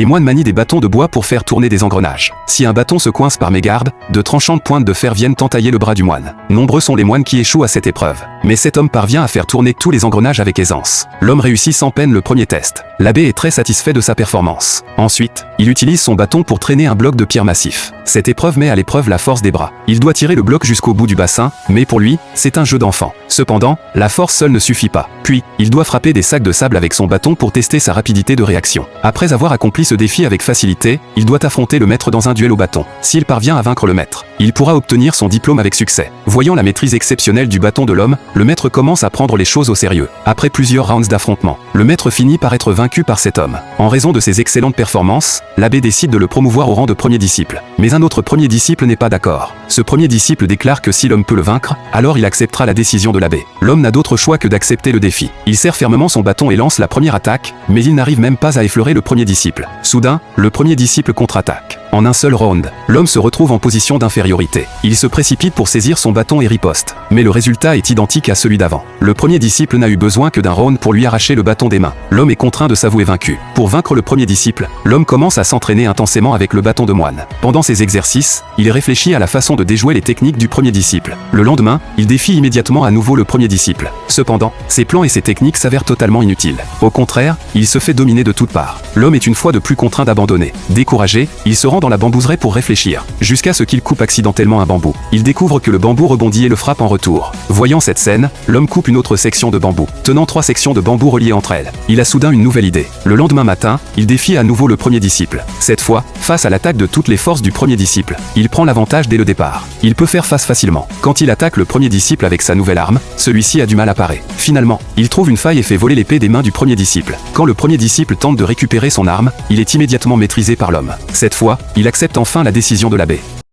Les moines manient des bâtons de bois pour faire tourner des engrenages. Si un bâton se coince par mégarde, de tranchantes pointes de fer viennent entailler le bras du moine. Nombreux sont les moines qui échouent à cette épreuve. Mais cet homme parvient à faire tourner tous les engrenages avec aisance. L'homme réussit sans peine le premier test. L'abbé est très satisfait de sa performance. Ensuite, il utilise son bâton pour traîner un bloc de pierre massif. Cette épreuve met à l'épreuve la force des bras. Il doit tirer le bloc jusqu'au bout du bassin, mais pour lui, c'est un jeu d'enfant. Cependant, la force seule ne suffit pas. Puis, il doit frapper des sacs de sable avec son bâton pour tester sa rapidité de réaction. Après avoir accompli ce défi avec facilité, il doit affronter le maître dans un duel au bâton. S'il parvient à vaincre le maître, il pourra obtenir son diplôme avec succès. Voyant la maîtrise exceptionnelle du bâton de l'homme, le maître commence à prendre les choses au sérieux. Après plusieurs rounds d'affrontement, le maître finit par être vaincu par cet homme. En raison de ses excellentes performances, l'abbé décide de le promouvoir au rang de premier disciple. Mais un autre premier disciple n'est pas d'accord. Ce premier disciple déclare que si l'homme peut le vaincre, alors il acceptera la décision de l'abbé. L'homme n'a d'autre choix que d'accepter le défi. Il serre fermement son bâton et lance la première attaque, mais il n'arrive même pas à effleurer le premier disciple. Soudain, le premier disciple contre-attaque. En un seul round, l'homme se retrouve en position d'infériorité. Il se précipite pour saisir son bâton et riposte. Mais le résultat est identique à celui d'avant. Le premier disciple n'a eu besoin que d'un round pour lui arracher le bâton des mains. L'homme est contraint de s'avouer vaincu. Pour vaincre le premier disciple, l'homme commence à s'entraîner intensément avec le bâton de moine. Pendant ces exercices, il réfléchit à la façon de déjouer les techniques du premier disciple. Le lendemain, il défie immédiatement à nouveau le premier disciple. Cependant, ses plans et ses techniques s'avèrent totalement inutiles. Au contraire, il se fait dominer de toutes parts. L'homme est une fois de plus contraint d'abandonner. Découragé, il se rend dans la bambouseraie pour réfléchir, jusqu'à ce qu'il coupe accidentellement un bambou. Il découvre que le bambou rebondit et le frappe en retour. Voyant cette scène, l'homme coupe une autre section de bambou, tenant 3 sections de bambou reliées entre elles. Il a soudain une nouvelle idée. Le lendemain matin, il défie à nouveau le premier disciple. Cette fois, face à l'attaque de toutes les forces du premier disciple, il prend l'avantage dès le départ. Il peut faire face facilement. Quand il attaque le premier disciple avec sa nouvelle arme, celui-ci a du mal à parer. Finalement, il trouve une faille et fait voler l'épée des mains du premier disciple. Quand le premier disciple tente de récupérer son arme, il est immédiatement maîtrisé par l'homme. Cette fois, il accepte enfin la décision de l'abbé.